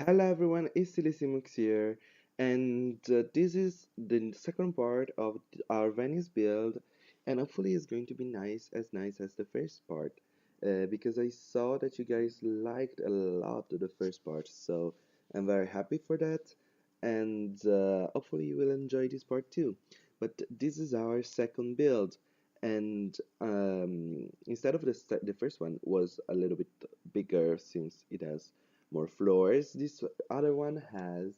Hello everyone, it's Simmuz here, and this is the second part of our Venice build, and hopefully it's going to be nice as the first part, because I saw that you guys liked a lot of the first part, so I'm very happy for that, and hopefully you will enjoy this part too. But this is our second build, and instead of the first one was a little bit bigger since it has more floors. This other one has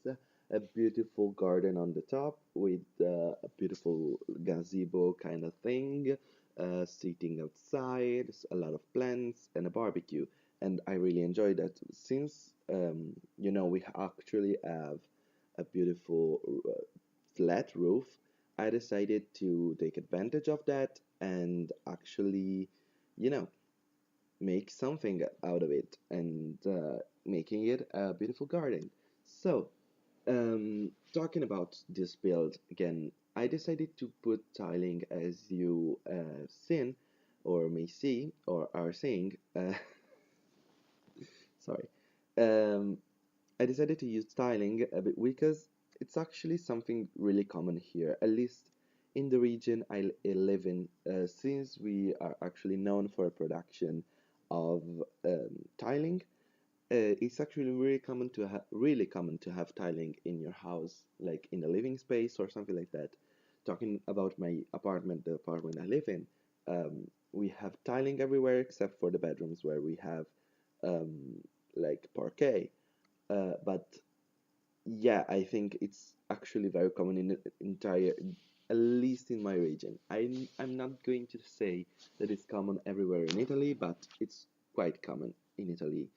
a beautiful garden on the top with a beautiful gazebo kind of thing, sitting outside, a lot of plants, and a barbecue. And I really enjoy that since we actually have a beautiful flat roof. I decided to take advantage of that and actually, you know, make something out of it and making it a beautiful garden. So, talking about this build again, I decided to put tiling as you seen or may see or are seeing. Sorry. Um, I decided to use tiling a bit because it's actually something really common here, at least in the region I live in, since we are actually known for production of tiling. It's actually really common to have tiling in your house, like in the living space or something like that. Talking about my apartment, the apartment I live in, we have tiling everywhere except for the bedrooms where we have like parquet. But yeah, I think it's actually very common in the entire, at least in my region. I'm not going to say that it's common everywhere in Italy, but it's quite common in Italy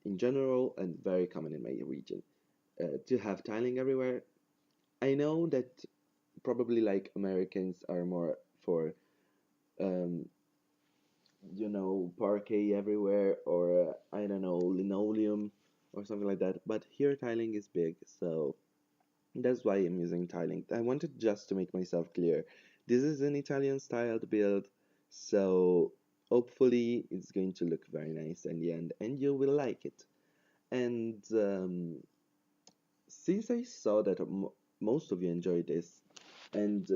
in general and very common in my region. To have tiling everywhere. I know that probably like Americans are more for um, parquet everywhere or I don't know, linoleum or something like that. But here tiling is big, so that's why I'm using tiling. I wanted just to make myself clear. This is an Italian styled build, so hopefully it's going to look very nice in the end and you will like it. And since I saw that most of you enjoyed this, and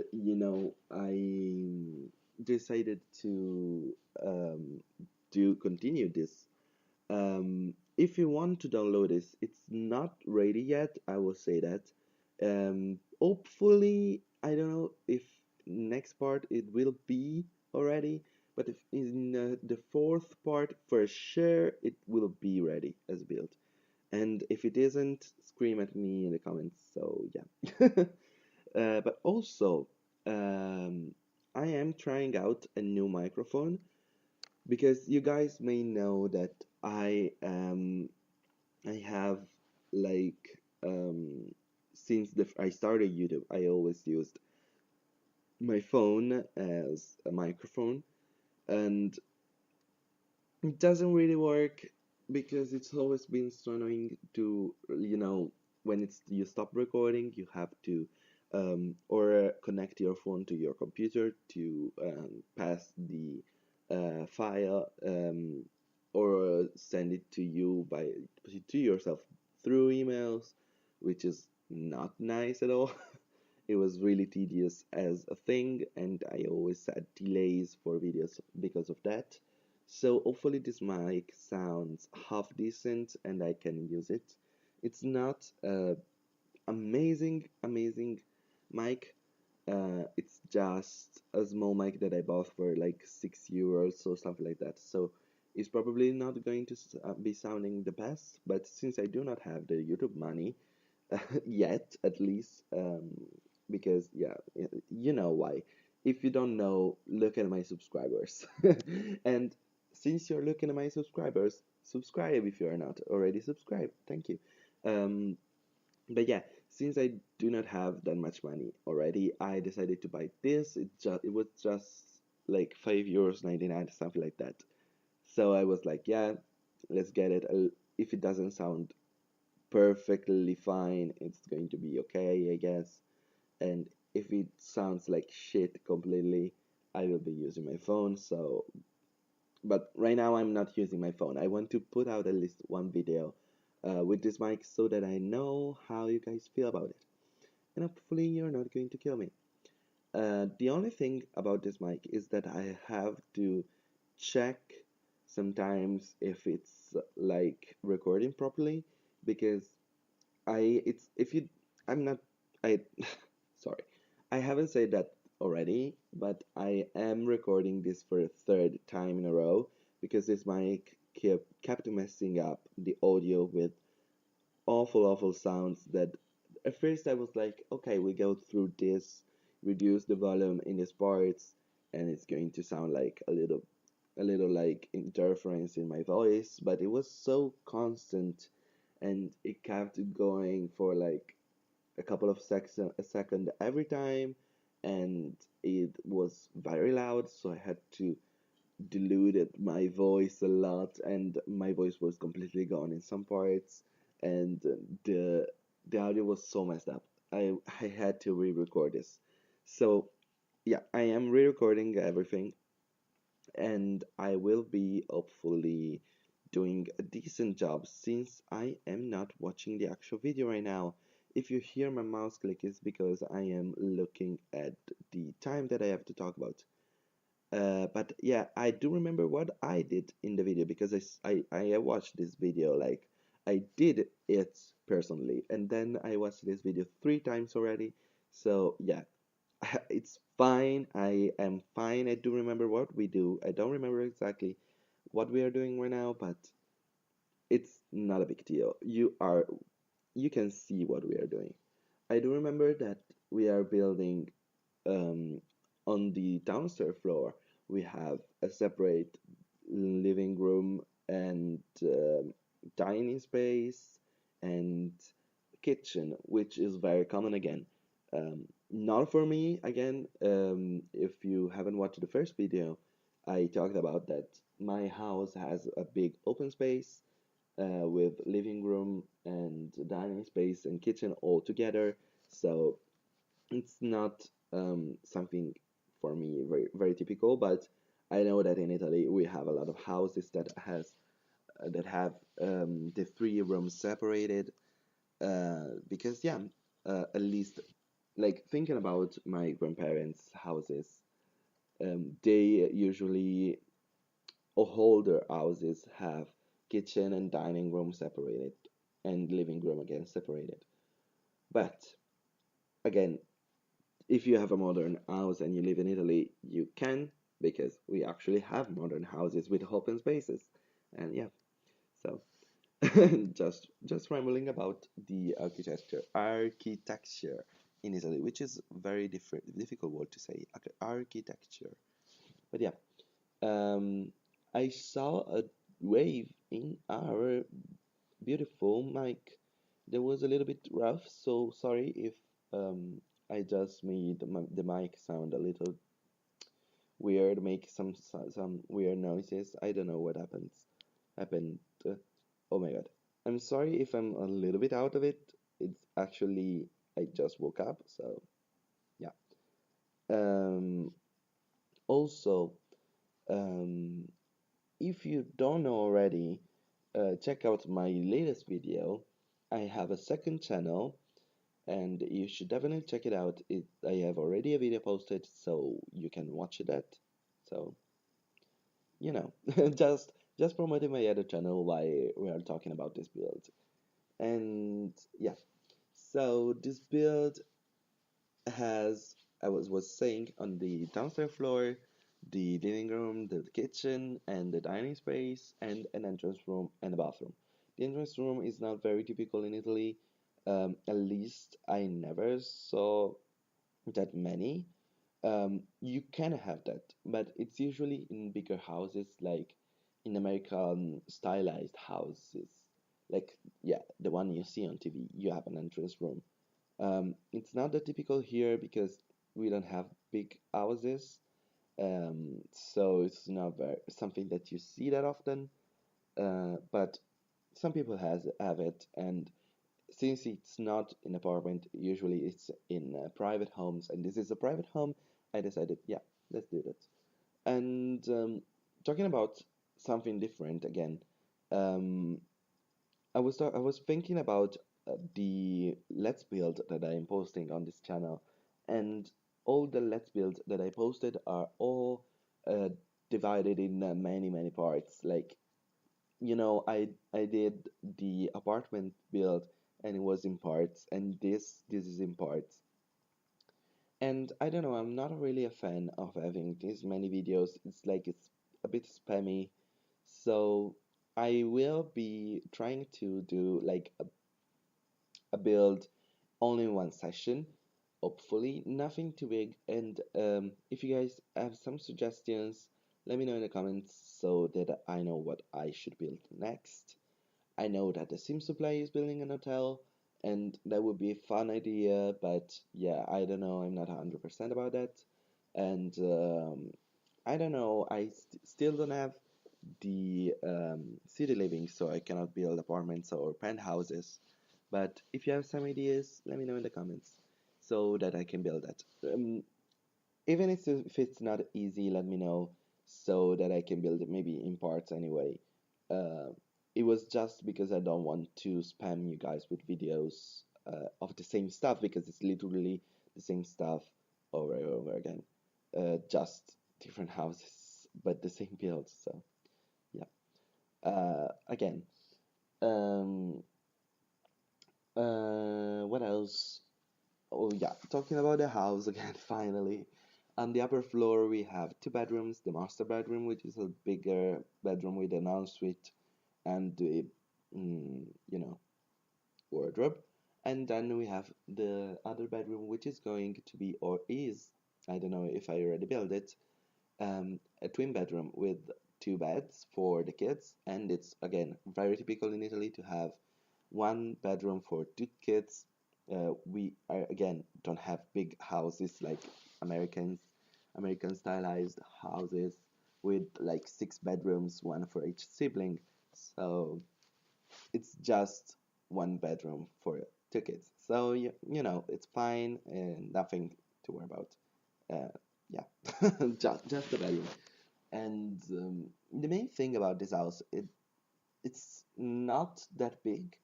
I decided to do continue this. If you want to download this, it's not ready yet. I will say that. Hopefully, I don't know if next part it will be already, but if in the fourth part for sure it will be ready as built. And if it isn't, scream at me in the comments. So yeah. But also, um, I am trying out a new microphone because you guys may know that I have like since I started YouTube, I always used my phone as a microphone, and it doesn't really work because it's always been so annoying to, when it's you stop recording, you have to or connect your phone to your computer to pass the file or send it to you to yourself through emails, which is not nice at all. It was really tedious as a thing, and I always had delays for videos because of that. So hopefully this mic sounds half decent and I can use it. It's not amazing mic. It's just a small mic that I bought for like €6 or something like that. So it's probably not going to be sounding the best, but since I do not have the YouTube money yet, at least, because yeah, you know why. If you don't know, look at my subscribers. And since you're looking at my subscribers, subscribe if you are not already subscribed. Thank you. Um, but yeah, since I do not have that much money already, I decided to buy this. It was just like €5.99, something like that. So I was like, yeah, let's get it. If it doesn't sound perfectly fine, it's going to be okay, I guess. And if it sounds like shit completely, I will be using my phone. So, but right now I'm not using my phone. I want to put out at least one video with this mic so that I know how you guys feel about it. And hopefully you're not going to kill me. The only thing about this mic is that I have to check sometimes if it's like recording properly, because it's if you I'm not I sorry, I haven't said that already, but I am recording this for a third time in a row because this mic kept messing up the audio with awful sounds that at first I was like, okay, we go through this, reduce the volume in these parts, and it's going to sound like a little like interference in my voice, but it was so constant and it kept going for like a couple of seconds a second every time, and it was very loud, so I had to diluted my voice a lot, and my voice was completely gone in some parts, and the the audio was so messed up. I had to re-record this. So yeah, I am re-recording everything, and I will be hopefully doing a decent job since I am not watching the actual video right now. If you hear my mouse click, it's because I am looking at the time that I have to talk about. But yeah, I do remember what I did in the video because I watched this video, like I did it personally, and then I watched this video 3 times already. So yeah, it's fine. I am fine. I do remember what we do. I don't remember exactly what we are doing right now, but it's not a big deal. You can see what we are doing. I do remember that we are building um, on the downstairs floor. We have a separate living room and dining space and kitchen, which is very common again. Not for me again. If you haven't watched the first video, I talked about that my house has a big open space with living room and dining space and kitchen all together. So it's not something for me very typical, but I know that in Italy we have a lot of houses that have the 3 rooms separated because yeah, at least like thinking about my grandparents' houses, they usually older houses have kitchen and dining room separated and living room again separated. But again, if you have a modern house and you live in Italy, you can, because we actually have modern houses with open spaces. And yeah, so just rambling about the architecture in Italy, which is very difficult word to say, architecture. But yeah, um, I saw a wave in our beautiful mic. There was a little bit rough, so sorry if um, I just made the mic sound a little weird, make some weird noises. I don't know what happened. Oh my god. I'm sorry if I'm a little bit out of it. It's actually I just woke up, so yeah. Um, Also, um, if you don't know already, check out my latest video. I have a second channel, and you should definitely check it out. I have already a video posted, so you can watch that. So, you know, just just promoting my other channel while we are talking about this build. And yeah, so this build has, I was saying, on the downstairs floor, the living room, the kitchen, and the dining space, and an entrance room and a bathroom. The entrance room is not very typical in Italy. At least I never saw that many. You can have that, but it's usually in bigger houses, like in American stylized houses. Like, yeah, the one you see on TV, you have an entrance room. It's not that typical here because we don't have big houses, so it's not very, something that you see that often. But some people have it, and since it's not in apartment, usually it's in private homes, and this is a private home. I decided, yeah, let's do that. And talking about something different again, um, I was thinking about the Let's Build that I am posting on this channel, and all the Let's Build that I posted are all uh, divided in many parts. Like, I did the apartment build, and it was in parts, and this is in parts. And I don't know, I'm not really a fan of having these many videos. It's like it's a bit spammy. So I will be trying to do like a build only in one session, hopefully nothing too big. And if you guys have some suggestions, let me know in the comments so that I know what I should build next. I know that the Sim Supply is building an hotel, and that would be a fun idea, but yeah, I don't know, I'm not 100% about that. And I don't know, I still don't have the city living, so I cannot build apartments or penthouses. But if you have some ideas, let me know in the comments so that I can build that. Even if it's not easy, let me know so that I can build it maybe in parts anyway. Uh, it was just because I don't want to spam you guys with videos of the same stuff because it's literally the same stuff over and over again. Just different houses, but the same build. So yeah. Again, um, what else? Oh yeah, talking about the house again, finally. On the upper floor, we have two bedrooms, the master bedroom, which is a bigger bedroom with an ensuite and the, you know, wardrobe. And then we have the other bedroom, which is going to be, or is, I don't know if I already built it, a twin bedroom with two beds for the kids. And it's, again, very typical in Italy to have one bedroom for two kids. We are, again, don't have big houses like Americans, American stylized houses with like six bedrooms, one for each sibling. So it's just one bedroom for two kids. So you know it's fine and nothing to worry about. Uh, yeah, just the bedroom. And the main thing about this house, it's not that big,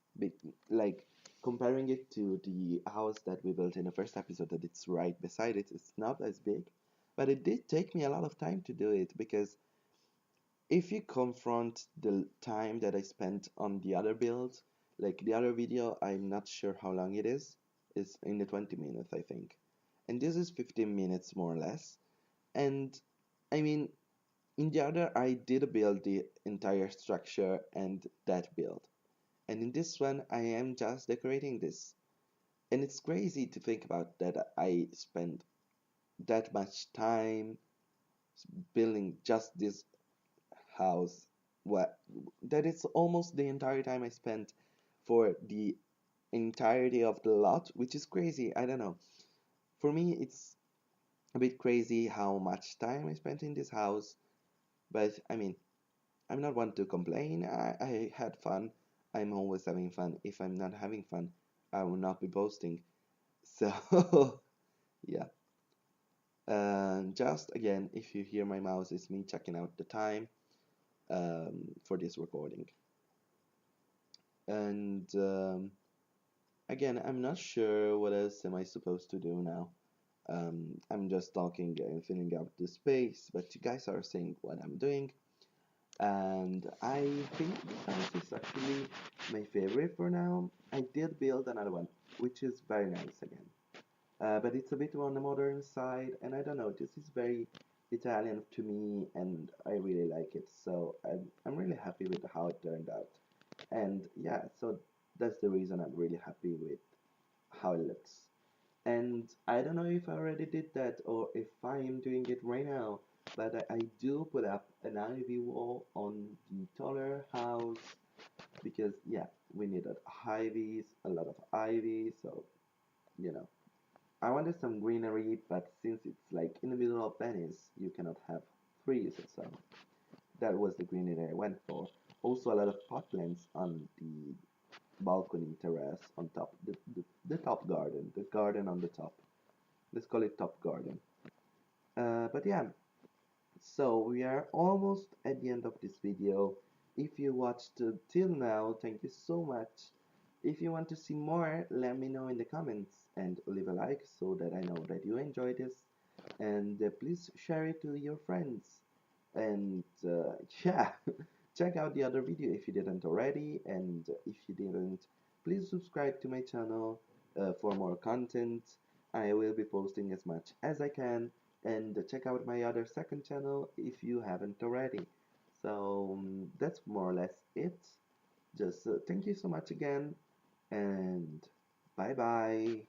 like comparing it to the house that we built in the first episode that it's right beside it, it's not as big, but it did take me a lot of time to do it because if you confront the time that I spent on the other build, like the other video, I'm not sure how long it is. It's in the 20 minutes, I think. And this is 15 minutes more or less. And I mean, in the other, I did build the entire structure and that build. And in this one, I am just decorating this. And it's crazy to think about that I spent that much time building just this house. What that is almost the entire time I spent for the entirety of the lot, which is crazy. I don't know. For me, it's a bit crazy how much time I spent in this house, but I mean, I'm not one to complain. I had fun. I'm always having fun. If I'm not having fun, I will not be posting. So, yeah. Just again, if you hear my mouse, it's me checking out the time for this recording. And again, I'm not sure what else am I supposed to do now. I'm just talking and filling out the space, but you guys are seeing what I'm doing. And I think this house is actually my favorite for now. I did build another one, which is very nice again. But it's a bit on the modern side, and I don't know, this is very Italian to me, and I really like it. So I'm really happy with how it turned out. And yeah, so that's the reason I'm really happy with how it looks. And I don't know if I already did that or if I am doing it right now, but I do put up an ivy wall on the taller house because yeah, we needed ivies, a lot of ivy, so you know. I wanted some greenery, but since it's like in the middle of Venice, you cannot have trees, so that was the greenery I went for. Also a lot of pot plants on the balcony terrace on top, the top garden, the garden on the top. Let's call it top garden. But yeah, so we are almost at the end of this video. If you watched till now, thank you so much. If you want to see more, let me know in the comments and leave a like so that I know that you enjoy this. And please share it to your friends. And yeah, check out the other video if you didn't already. And if you didn't, please subscribe to my channel for more content. I will be posting as much as I can. And check out my other second channel if you haven't already. So that's more or less it. Just thank you so much again, and bye bye.